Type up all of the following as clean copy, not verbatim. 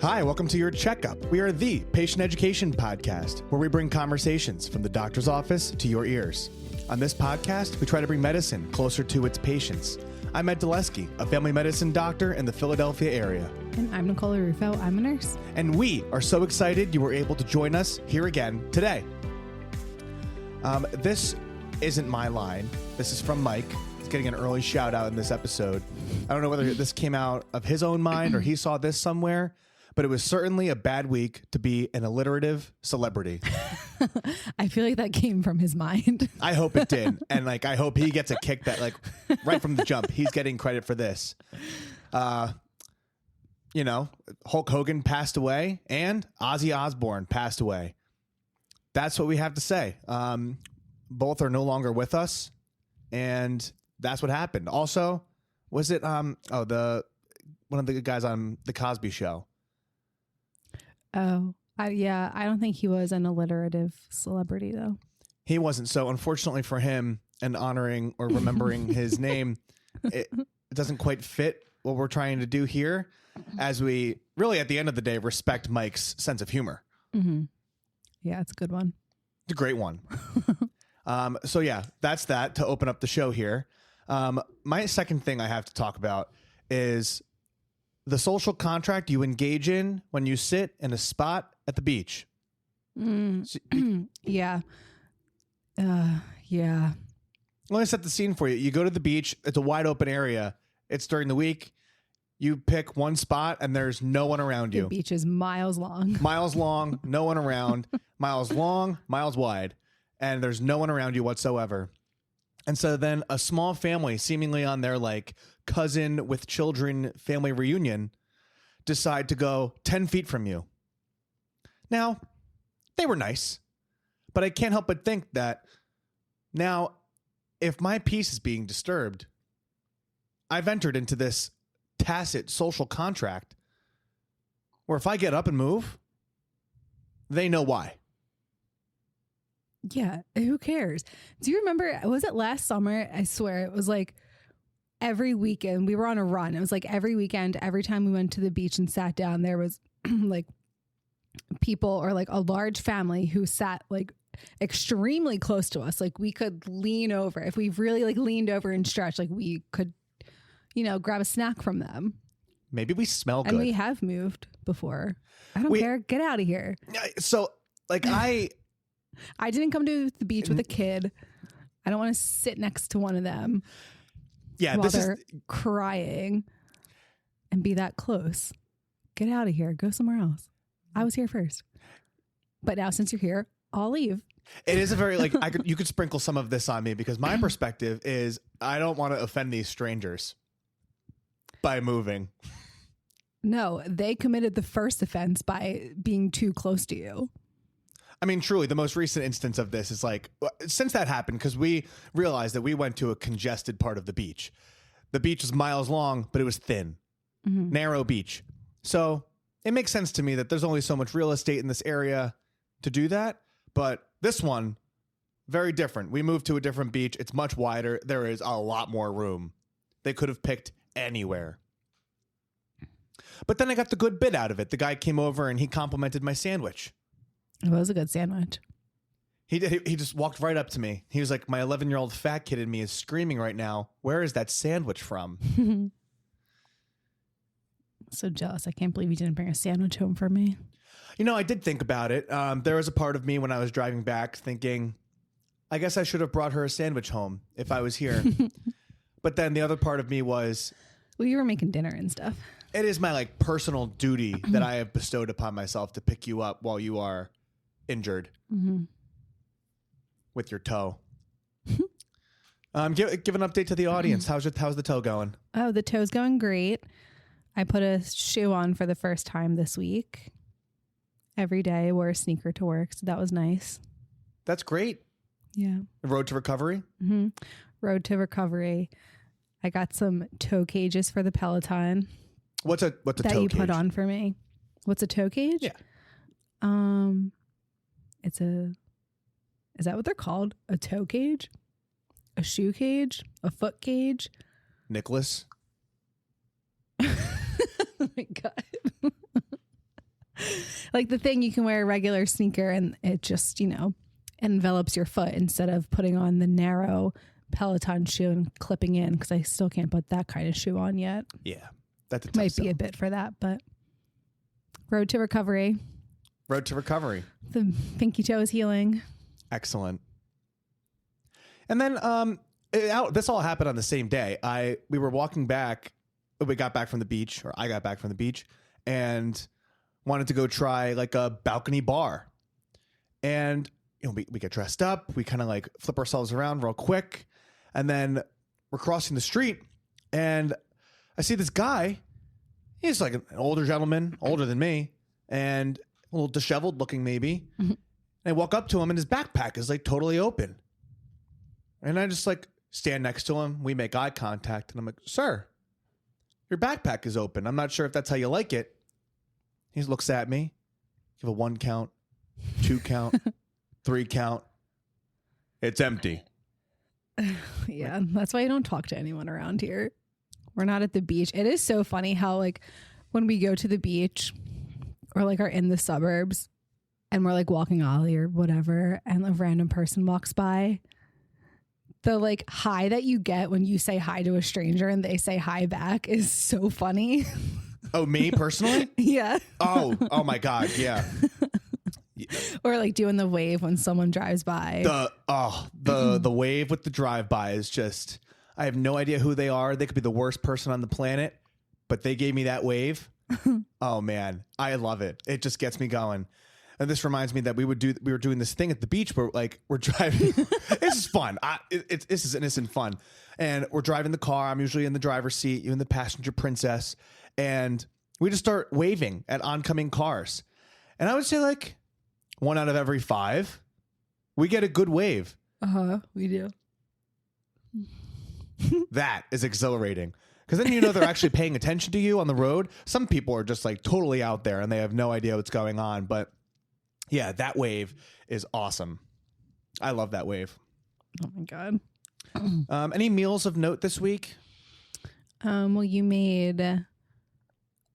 Hi, welcome to Your Checkup. We are the patient education podcast where we bring conversations from the doctor's office to your ears. On this podcast, we try to bring medicine closer to its patients. I'm Ed Dulesky, a family medicine doctor in the Philadelphia area. And I'm Nicole Rufo. I'm a nurse. And we are so excited you were able to join us here again today. This isn't my line. This is from Mike. He's getting an early shout out in this episode. I don't know whether this came out of his own mind or he saw this somewhere, but it was certainly a bad week to be an alliterative celebrity. I feel like that came from his mind. I hope it did. And I hope he gets a kick that right from the jump, he's getting credit for this. Hulk Hogan passed away and Ozzy Osbourne passed away. That's what we have to say. Both are no longer with us. And that's what happened. Also, was it, one of the guys on the Cosby Show? Oh, I don't think he was an alliterative celebrity, though. He wasn't. So unfortunately for him, and honoring or remembering his name, it doesn't quite fit what we're trying to do here, as we really, at the end of the day, respect Mike's sense of humor. Mm-hmm. Yeah, it's a good one. It's a great one. So yeah, that's that to open up the show here. My second thing I have to talk about is the social contract you engage in when you sit in a spot at the beach. Yeah. Yeah. Let me set the scene for you. You go to the beach. It's a wide open area. It's during the week. You pick one spot and there's no one around you. The beach is miles long. Miles long, no one around. Miles long, miles wide. And there's no one around you whatsoever. And so then a small family, seemingly on their cousin with children family reunion, decide to go 10 feet from you. Now, they were nice, but I can't help but think that now, if my peace is being disturbed, I've entered into this tacit social contract where if I get up and move, they know why. Yeah, who cares? Do you remember, was it last summer? I swear it was every weekend we were on a run. It was every weekend, every time we went to the beach and sat down, there was people or a large family who sat extremely close to us. We could lean over. If we really leaned over and stretched, we could, grab a snack from them. Maybe we smell good. And we have moved before. I don't care. Get out of here. So I didn't come to the beach with a kid. I don't want to sit next to one of them. Yeah, while they're crying and be that close. Get out of here. Go somewhere else. I was here first. But now since you're here, I'll leave. It is a very you could sprinkle some of this on me because my perspective is I don't want to offend these strangers by moving. No, they committed the first offense by being too close to you. I mean, truly, the most recent instance of this is since that happened, because we realized that we went to a congested part of the beach. The beach was miles long, but it was thin, narrow beach. So it makes sense to me that there's only so much real estate in this area to do that. But this one, very different. We moved to a different beach. It's much wider. There is a lot more room. They could have picked anywhere. But then I got the good bit out of it. The guy came over and he complimented my sandwich. It was a good sandwich. He did. He just walked right up to me. He was like, my 11-year-old fat kid in me is screaming right now. Where is that sandwich from? So jealous. I can't believe you didn't bring a sandwich home for me. I did think about it. There was a part of me when I was driving back thinking, I guess I should have brought her a sandwich home if I was here. But then the other part of me was... Well, you were making dinner and stuff. It is my personal duty that I have bestowed upon myself to pick you up while you are injured with your toe. Give an update to the audience. How's the toe going? Oh, the toe's going great. I put a shoe on for the first time this week. Every day I wore a sneaker to work, so that was nice. That's great. Yeah. Road to recovery? Mm-hmm. Road to recovery. I got some toe cages for the Peloton. What's a toe cage? That you put on for me. What's a toe cage? Yeah. Is that what they're called? A toe cage? A shoe cage? A foot cage? Nicholas? Oh my God. Like the thing you can wear a regular sneaker and it just, envelops your foot instead of putting on the narrow Peloton shoe and clipping in, because I still can't put that kind of shoe on yet. Yeah. That's a tough Might sell. be a bit for that, but road to recovery. Road to recovery. The pinky toe is healing. Excellent. And then this all happened on the same day. We were walking back. We got back from the beach, or I got back from the beach, and wanted to go try like a balcony bar. And we get dressed up. We kind of like flip ourselves around real quick, and then we're crossing the street, and I see this guy. He's like an older gentleman, older than me, and a little disheveled looking maybe. Mm-hmm. And I walk up to him, and his backpack is like totally open. And I just like stand next to him. We make eye contact, and I'm like, "Sir, your backpack is open. I'm not sure if that's how you like it." He looks at me, give a 1 count, 2 count, 3 count. It's empty. Yeah, that's why you don't talk to anyone around here. We're not at the beach. It is so funny how like when we go to the beach or like are in the suburbs and we're like walking Ollie or whatever, and a random person walks by, the like hi that you get when you say hi to a stranger and they say hi back is so funny. Oh, me personally? Yeah. Oh my God. Yeah. Or like doing the wave when someone drives by. The wave with the drive-by is just, I have no idea who they are. They could be the worst person on the planet, but they gave me that wave. Oh man, I love it. It just gets me going. And this reminds me that we were doing this thing at the beach where like we're driving. This is fun. This is innocent fun. And we're driving the car. I'm usually in the driver's seat, you in the passenger princess. And we just start waving at oncoming cars. And I would say like 1 out of every 5, we get a good wave. We do. That is exhilarating. Because then they're actually paying attention to you on the road. Some people are just like totally out there and they have no idea what's going on. But yeah, that wave is awesome. I love that wave. Oh my God. Any meals of note this week? Well, you made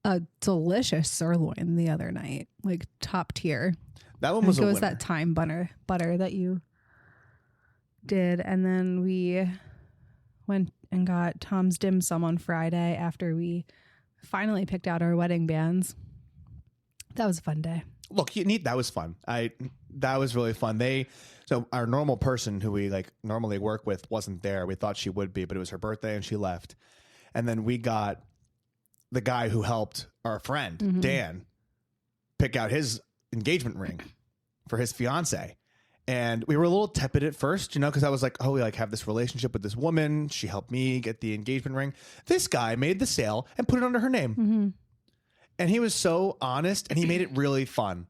a delicious sirloin the other night, like top tier. That one was it was that thyme butter that you did. And then we went and got Tom's dim sum on Friday after we finally picked out our wedding bands. That was a fun day. Look, that was fun. That was really fun. So our normal person who we like normally work with wasn't there. We thought she would be, but it was her birthday and she left. And then we got the guy who helped our friend, Dan, pick out his engagement ring for his fiance. And we were a little tepid at first, because I was like, oh, we like have this relationship with this woman. She helped me get the engagement ring. This guy made the sale and put it under her name. Mm-hmm. And he was so honest and he made it really fun.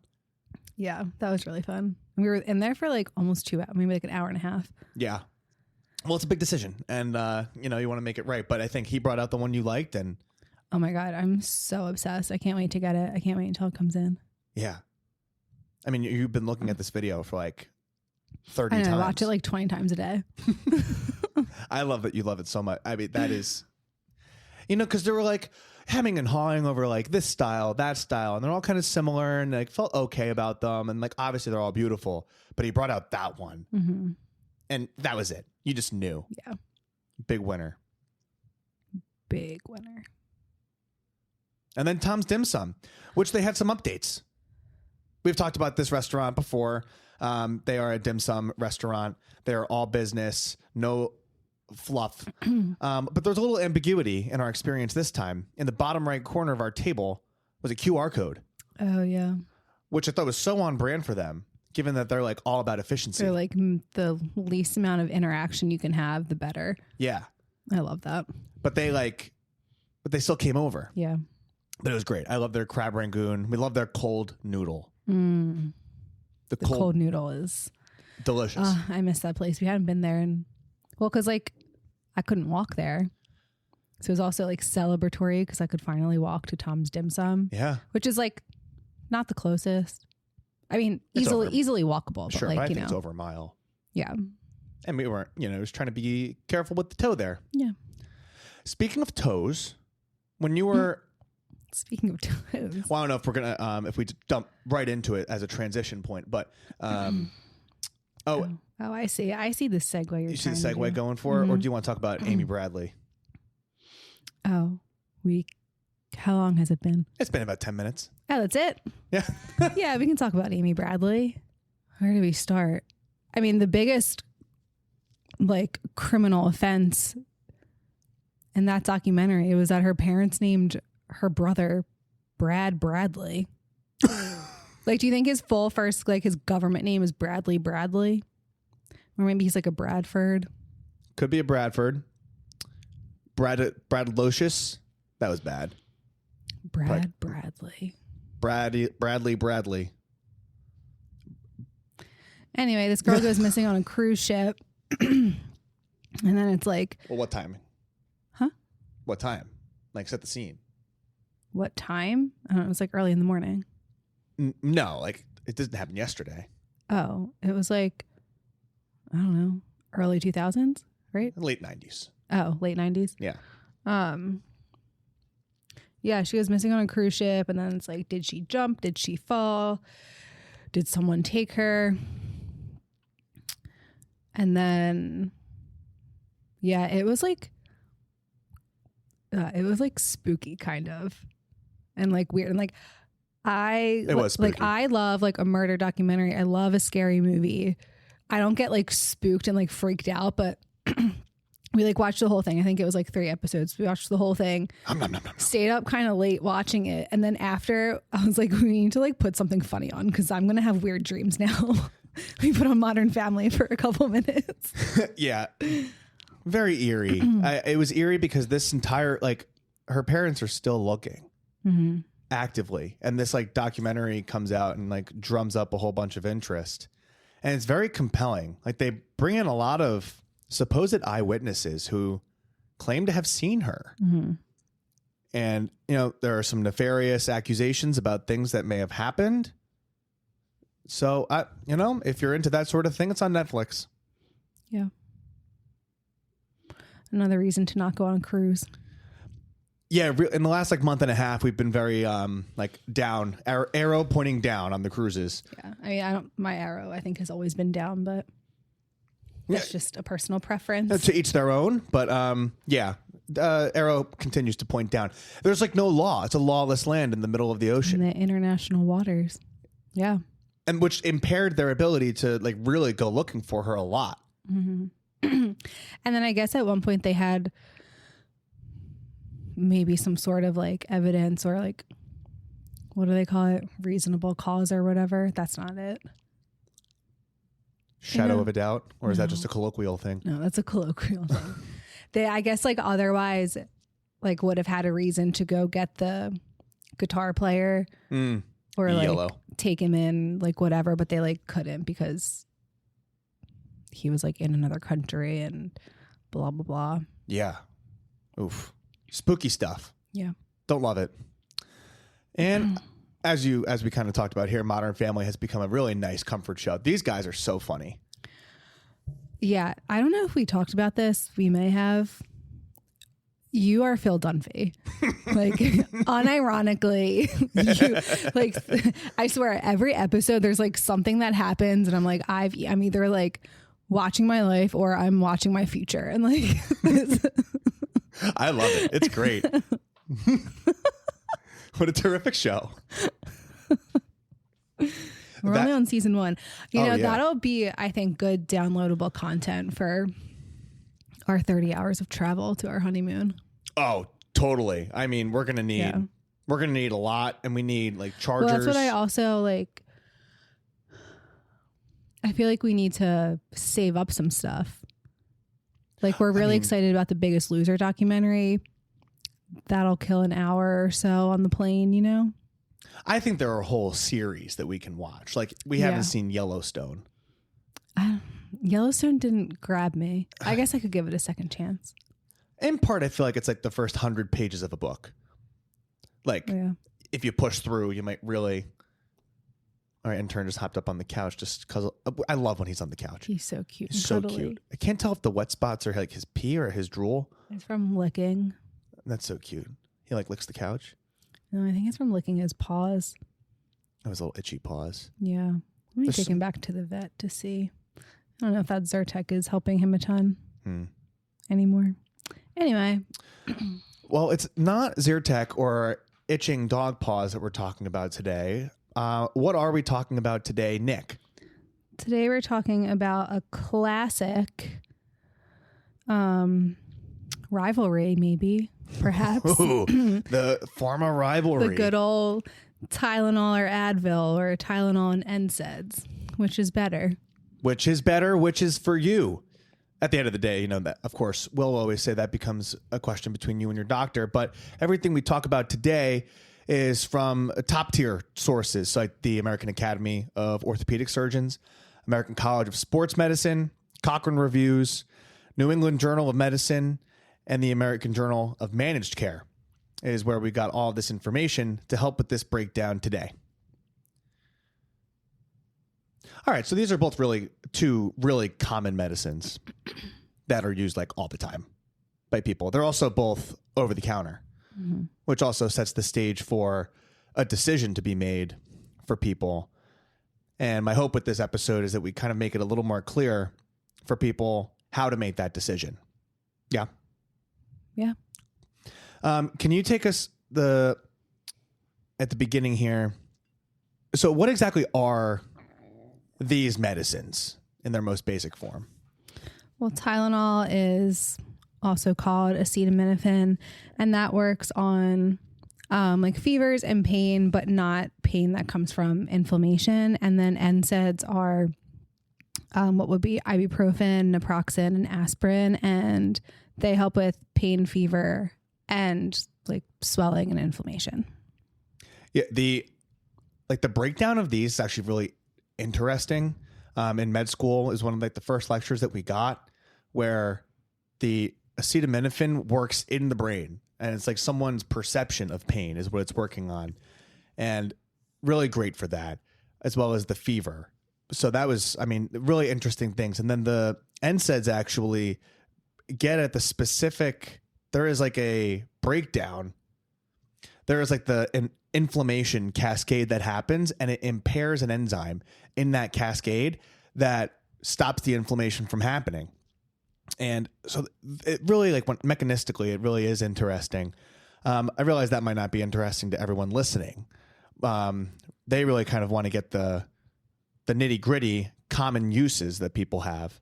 Yeah, that was really fun. We were in there for like almost 2 hours, maybe like an hour and a half. Yeah. Well, it's a big decision and, you want to make it right. But I think he brought out the one you liked. And oh my God, I'm so obsessed. I can't wait to get it. I can't wait until it comes in. Yeah. I mean, you've been looking at this video for like 30 times. I watch it like 20 times a day. I love that you love it so much. I mean, that is, because they were like hemming and hawing over like this style, that style, and they're all kind of similar and like felt okay about them. And like, obviously they're all beautiful, but he brought out that one and that was it. You just knew. Yeah. Big winner. Big winner. And then Tom's Dim Sum, which they had some updates. We've talked about this restaurant before. They are a dim sum restaurant. They are all business, no fluff. But there's a little ambiguity in our experience this time. In the bottom right corner of our table was a QR code. Oh, yeah. Which I thought was so on brand for them, given that they're like all about efficiency. They're like the least amount of interaction you can have, the better. Yeah. I love that. But they still came over. Yeah. But it was great. I love their crab rangoon. We love their cold noodle. The cold noodle is delicious. I miss that place. We hadn't been there because like I couldn't walk there. So it was also like celebratory because I could finally walk to Tom's Dim Sum. Yeah. Which is like not the closest. I mean, easily walkable. Sure, but like, but I think it's over a mile. Yeah. And we weren't, was trying to be careful with the toe there. Yeah. Speaking of toes, when you were Speaking of toes. Well, I don't know if we're going to, if we dump right into it as a transition point, but, Oh, I see. I see the segue. You see the segue going for, or do you want to talk about Amy Bradley? Oh, how long has it been? It's been about 10 minutes. Oh, that's it? Yeah. Yeah, we can talk about Amy Bradley. Where do we start? I mean, the biggest like criminal offense in that documentary was that her parents named her brother Brad Bradley. Like, do you think his full first, like his government name is Bradley Bradley? Or maybe he's like a Bradford. Could be a Bradford. Bradlocious. That was bad. Bradley. Bradley. Anyway, this girl goes missing on a cruise ship. And then it's like... Well, what time? Huh? What time? Like, set the scene. What time? I don't know. It was like early in the morning. No, like, it didn't happen yesterday. Oh, it was like, I don't know, early 2000s, right? Late 90s. Oh, late 90s? Yeah. Yeah, she was missing on a cruise ship, and then it's like, did she jump? Did she fall? Did someone take her? And then, yeah, it was like spooky kind of, and like weird, and like it was spooky. like I love like a murder documentary. I love a scary movie. I don't get like spooked and like freaked out, but we like watched the whole thing. I think it was like 3 episodes. We watched the whole thing. Stayed up kind of late watching it, and then after I was like, we need to like put something funny on because I'm gonna have weird dreams now. We put on Modern Family for a couple minutes. Yeah, very eerie. It was eerie because this entire like her parents are still looking actively, and this like documentary comes out and like drums up a whole bunch of interest, and it's very compelling. Like they bring in a lot of supposed eyewitnesses who claim to have seen her. And, you know, there are some nefarious accusations about things that may have happened. So, you know, if you're into that sort of thing, it's on Netflix. Yeah. Another reason to not go on a cruise. Yeah. In the last like month and a half, we've been very like down, arrow pointing down on the cruises. Yeah. I mean, my arrow, I think, has always been down, but that's just a personal preference. To each their own. But yeah, arrow continues to point down. There's like no law. It's a lawless land in the middle of the ocean. In the international waters. Yeah. And which impaired their ability to like really go looking for her a lot. And then I guess at one point they had maybe some sort of like evidence or like, what do they call it? Reasonable cause or whatever. That's not it. Shadow of a doubt? Or is that just a colloquial thing? No, that's a colloquial thing. They, I guess, like otherwise, like would have had a reason to go get the guitar player or like Yellow. Take him in, like whatever, but they like couldn't because he was like in another country and blah, blah, blah. Yeah. Oof. Spooky stuff. Yeah. Don't love it. And as we kind of talked about here, Modern Family has become a really nice comfort show. These guys are so funny. Yeah. I don't know if we talked about this. We may have. You are Phil Dunphy. Like, unironically, you, like, I swear, every episode there's like something that happens, and I'm like, I'm either like watching my life or I'm watching my future, and like, I love it. It's great. What a terrific show. We're only on season 1. You know, yeah. that'll be, I think, good downloadable content for our 30 hours of travel to our honeymoon. Oh, totally. I mean, we're going to need a lot, and we need like chargers. Well, that's what I also like. I feel like we need to save up some stuff. Like, we're really excited about the Biggest Loser documentary. That'll kill an hour or so on the plane, you know? I think there are a whole series that we can watch. Like, we haven't seen Yellowstone. Yellowstone didn't grab me. I guess I could give it a second chance. In part, I feel like it's like the first 100 pages of a book. Like, if you push through, you might really... Our intern just hopped up on the couch just because I love when he's on the couch. He's so cute. He's so cute. I can't tell if the wet spots are like his pee or his drool. It's from licking. That's so cute. He like licks the couch. No, I think it's from licking his paws. It was a little itchy paws. Yeah. Let me take him back to the vet to see. I don't know if that Zyrtec is helping him a ton anymore. Anyway. Well, it's not Zyrtec or itching dog paws that we're talking about today. What are we talking about today, Nick? Today we're talking about a classic rivalry, maybe, perhaps. Ooh, the pharma rivalry. The good old Tylenol or Advil, or Tylenol and NSAIDs. Which is better? Which is better? Which is for you? At the end of the day, that, of course, we'll always say that becomes a question between you and your doctor. But everything we talk about today is from top tier sources like the American Academy of Orthopedic Surgeons, American College of Sports Medicine, Cochrane Reviews, New England Journal of Medicine, and the American Journal of Managed Care is where we got all this information to help with this breakdown today. All right, so these are both two really common medicines that are used like all the time by people. They're also both over the counter, which also sets the stage for a decision to be made for people. And my hope with this episode is that we kind of make it a little more clear for people how to make that decision. Yeah. Yeah. Can you take us at the beginning here? So what exactly are these medicines in their most basic form? Well, Tylenol is also called acetaminophen, and that works on like fevers and pain, but not pain that comes from inflammation. And then NSAIDs are what would be ibuprofen, naproxen, and aspirin, and they help with pain, fever, and like swelling and inflammation. Yeah, the breakdown of these is actually really interesting. In med school is one of the first lectures that we got where the acetaminophen works in the brain, and it's like someone's perception of pain is what it's working on, and really great for that, as well as the fever. So that was, really interesting things. And then the NSAIDs actually get at the specific, there is like a breakdown. There is like an inflammation cascade that happens, and it impairs an enzyme in that cascade that stops the inflammation from happening. And so it really, mechanistically, it really is interesting. I realize that might not be interesting to everyone listening. They really kind of want to get the nitty gritty common uses that people have.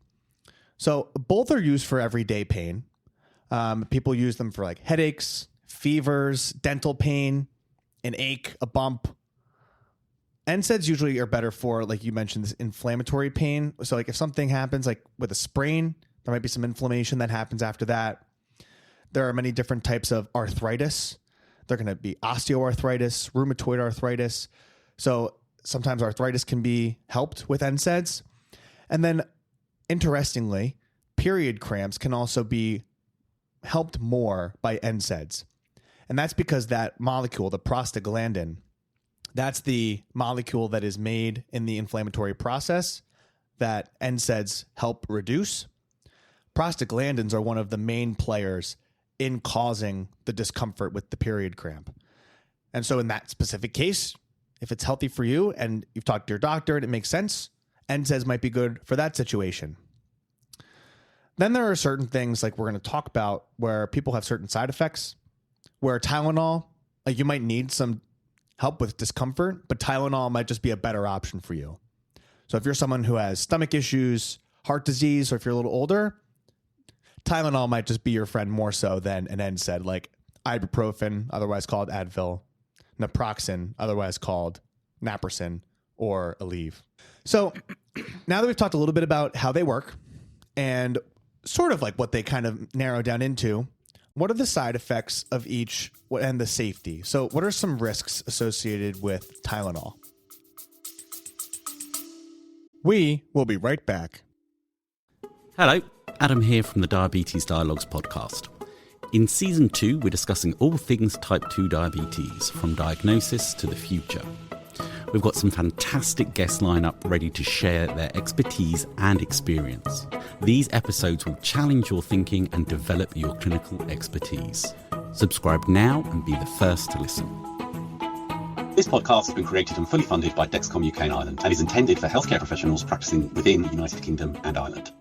So both are used for everyday pain. People use them for like headaches, fevers, dental pain, an ache, a bump. NSAIDs usually are better for, like you mentioned, this inflammatory pain. So like if something happens like with a sprain, there might be some inflammation that happens after that. There are many different types of arthritis. They're going to be osteoarthritis, rheumatoid arthritis. So sometimes arthritis can be helped with NSAIDs. And then interestingly, period cramps can also be helped more by NSAIDs. And that's because that molecule, the prostaglandin, that's the molecule that is made in the inflammatory process that NSAIDs help reduce. Prostaglandins are one of the main players in causing the discomfort with the period cramp. And so in that specific case, if it's healthy for you and you've talked to your doctor and it makes sense, NSAIDs might be good for that situation. Then there are certain things like we're going to talk about where people have certain side effects, where Tylenol, like you might need some help with discomfort, but Tylenol might just be a better option for you. So if you're someone who has stomach issues, heart disease, or if you're a little older, Tylenol might just be your friend more so than an NSAID like ibuprofen, otherwise called Advil, naproxen, otherwise called naproxen, or Aleve. So now that we've talked a little bit about how they work and sort of like what they kind of narrow down into, what are the side effects of each and the safety? So what are some risks associated with Tylenol? We will be right back. Hello, Adam here from the Diabetes Dialogues podcast. In Season 2, we're discussing all things type 2 diabetes, from diagnosis to the future. We've got some fantastic guest lineup ready to share their expertise and experience. These episodes will challenge your thinking and develop your clinical expertise. Subscribe now and be the first to listen. This podcast has been created and fully funded by Dexcom UK and Ireland and is intended for healthcare professionals practicing within the United Kingdom and Ireland.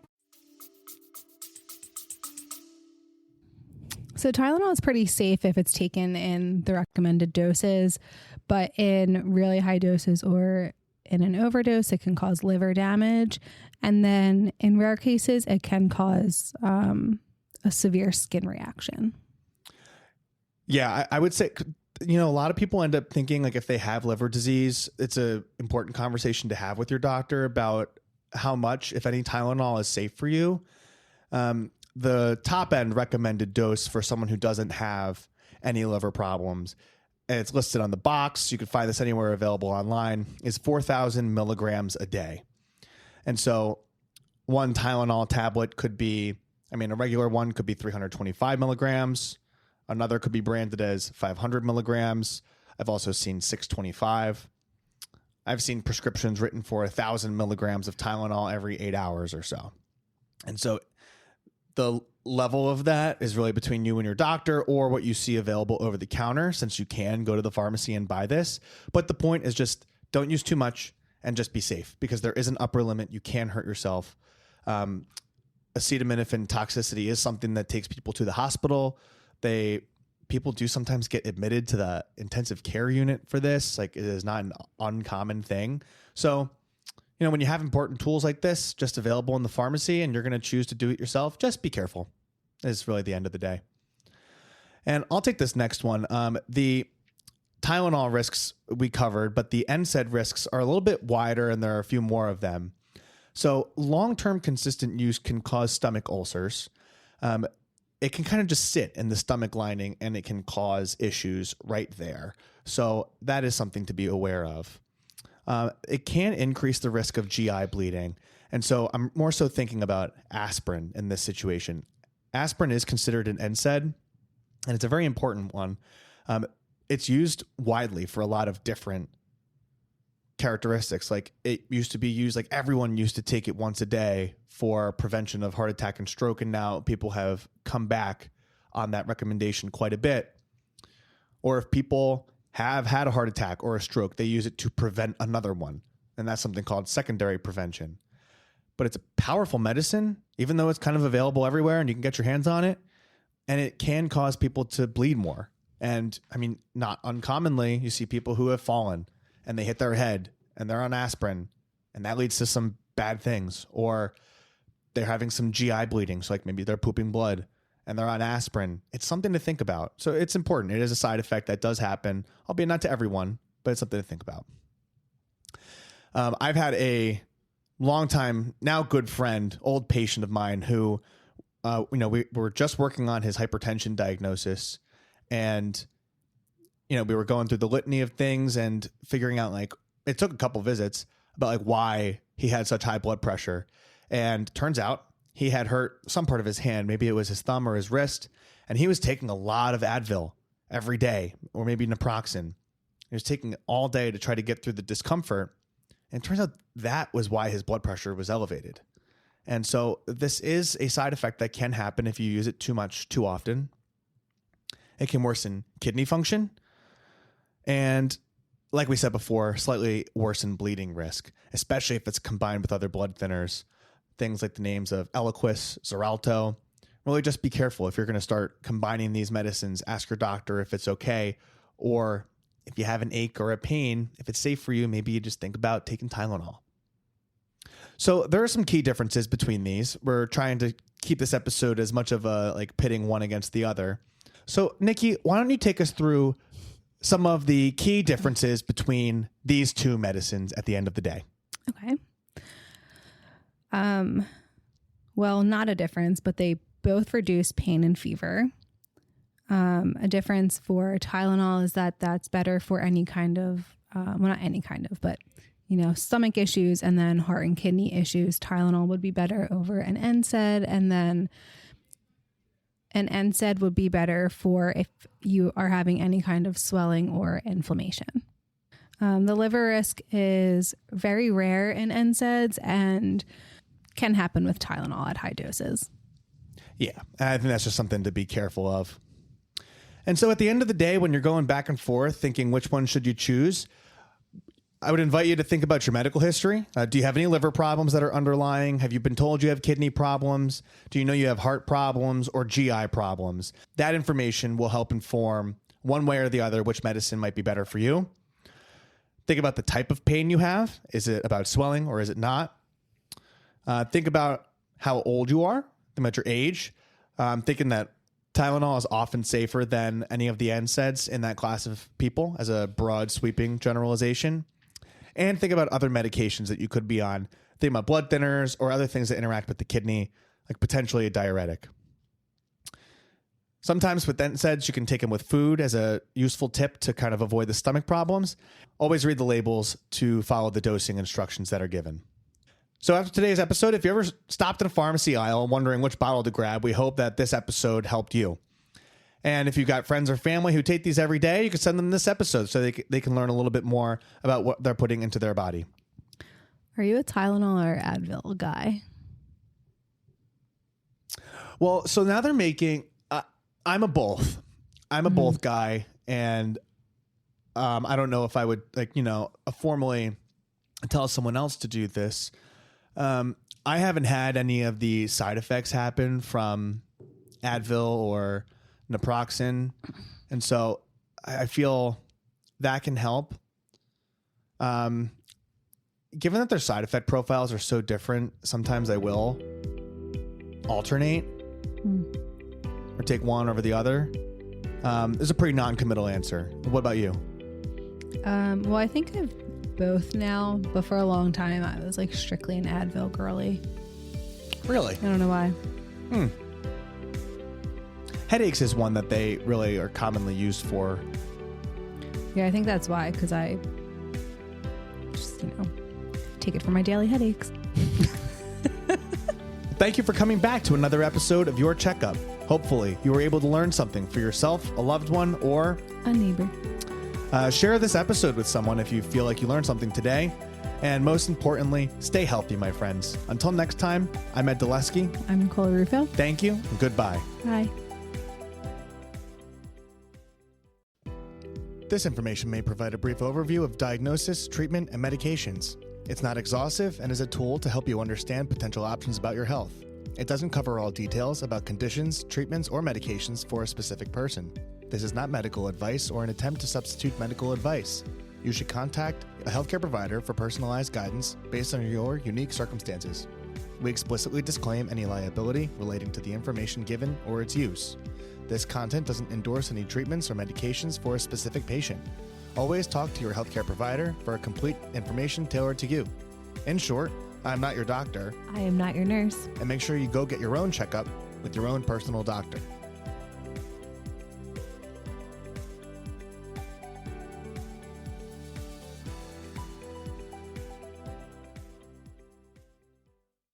So Tylenol is pretty safe if it's taken in the recommended doses, but in really high doses or in an overdose, it can cause liver damage. And then in rare cases, it can cause a severe skin reaction. Yeah, I would say, a lot of people end up thinking like if they have liver disease, it's a important conversation to have with your doctor about how much, if any, Tylenol is safe for you. The top end recommended dose for someone who doesn't have any liver problems, and it's listed on the box, you can find this anywhere available online, is 4,000 milligrams a day. And so one Tylenol tablet could be, a regular one could be 325 milligrams. Another could be branded as 500 milligrams. I've also seen 625. I've seen prescriptions written for 1,000 milligrams of Tylenol every 8 hours or so. And so the level of that is really between you and your doctor or what you see available over the counter, since you can go to the pharmacy and buy this. But the point is just don't use too much and just be safe, because there is an upper limit. You can hurt yourself. Acetaminophen toxicity is something that takes people to the hospital. People do sometimes get admitted to the intensive care unit for this. Like, it is not an uncommon thing. So, when you have important tools like this just available in the pharmacy and you're going to choose to do it yourself, just be careful. Is really the end of the day. And I'll take this next one. The Tylenol risks we covered, but the NSAID risks are a little bit wider and there are a few more of them. So long-term consistent use can cause stomach ulcers. It can kind of just sit in the stomach lining and it can cause issues right there. So that is something to be aware of. It can increase the risk of GI bleeding. And so I'm more so thinking about aspirin in this situation. Aspirin is considered an NSAID, and it's a very important one. It's used widely for a lot of different characteristics. Like, it used to be used, like everyone used to take it once a day for prevention of heart attack and stroke. And now people have come back on that recommendation quite a bit. Or if people have had a heart attack or a stroke, they use it to prevent another one. And that's something called secondary prevention. But it's a powerful medicine, even though it's kind of available everywhere and you can get your hands on it. And it can cause people to bleed more. And not uncommonly, you see people who have fallen and they hit their head and they're on aspirin, and that leads to some bad things. Or they're having some GI bleeding. So like maybe they're pooping blood and they're on aspirin. It's something to think about. So it's important. It is a side effect that does happen, albeit not to everyone, but it's something to think about. I've had a long time, now good friend, old patient of mine who, we were just working on his hypertension diagnosis, and, we were going through the litany of things and figuring out, like, it took a couple visits about like why he had such high blood pressure. And turns out he had hurt some part of his hand. Maybe it was his thumb or his wrist. And he was taking a lot of Advil every day, or maybe naproxen. He was taking it all day to try to get through the discomfort. And it turns out that was why his blood pressure was elevated. And so this is a side effect that can happen if you use it too much, too often. It can worsen kidney function. And like we said before, slightly worsen bleeding risk, especially if it's combined with other blood thinners. Things like the names of Eliquis, Xarelto. Really just be careful if you're going to start combining these medicines. Ask your doctor if it's okay, or if you have an ache or a pain, if it's safe for you, maybe you just think about taking Tylenol. So there are some key differences between these. We're trying to keep this episode as much of a like pitting one against the other. So Nikki, why don't you take us through some of the key differences between these two medicines at the end of the day? Okay. Well, not a difference, but they both reduce pain and fever. A difference for Tylenol is that that's better for any kind of, not any kind of, but, stomach issues and then heart and kidney issues. Tylenol would be better over an NSAID, and then an NSAID would be better for if you are having any kind of swelling or inflammation. The liver risk is very rare in NSAIDs and can happen with Tylenol at high doses. Yeah, I think that's just something to be careful of. And so at the end of the day, when you're going back and forth thinking which one should you choose, I would invite you to think about your medical history. Do you have any liver problems that are underlying? Have you been told you have kidney problems? Do you know you have heart problems or GI problems? That information will help inform one way or the other which medicine might be better for you. Think about the type of pain you have. Is it about swelling or is it not? Think about how old you are. Think about your age. I'm thinking that Tylenol is often safer than any of the NSAIDs in that class of people as a broad sweeping generalization. And think about other medications that you could be on. Think about blood thinners or other things that interact with the kidney, like potentially a diuretic. Sometimes with NSAIDs, you can take them with food as a useful tip to kind of avoid the stomach problems. Always read the labels to follow the dosing instructions that are given. So after today's episode, if you ever stopped in a pharmacy aisle wondering which bottle to grab, we hope that this episode helped you. And if you've got friends or family who take these every day, you can send them this episode so they can learn a little bit more about what they're putting into their body. Are you a Tylenol or Advil guy? Well, so now they're making... I'm a both. I'm a both guy, and I don't know if I would formally tell someone else to do this. I haven't had any of the side effects happen from Advil or naproxen, and so I feel that can help. Given that their side effect profiles are so different, sometimes I will alternate. Or take one over the other. It's a pretty non-committal answer. What about you? Well, I think I've both now, but for a long time I was like strictly an Advil girly. Really? I don't know why. Headaches is one that they really are commonly used for. Yeah, I think that's why, because I just, take it for my daily headaches. Thank you for coming back to another episode of Your Checkup. Hopefully, you were able to learn something for yourself, a loved one, or a neighbor. Share this episode with someone if you feel like you learned something today. And most importantly, stay healthy, my friends. Until next time, I'm Ed Dulesky. I'm Nicole Rufo. Thank you, and goodbye. Bye. This information may provide a brief overview of diagnosis, treatment, and medications. It's not exhaustive and is a tool to help you understand potential options about your health. It doesn't cover all details about conditions, treatments, or medications for a specific person. This is not medical advice or an attempt to substitute medical advice. You should contact a healthcare provider for personalized guidance based on your unique circumstances. We explicitly disclaim any liability relating to the information given or its use. This content doesn't endorse any treatments or medications for a specific patient. Always talk to your healthcare provider for complete information tailored to you. In short, I'm not your doctor. I am not your nurse. And make sure you go get your own checkup with your own personal doctor.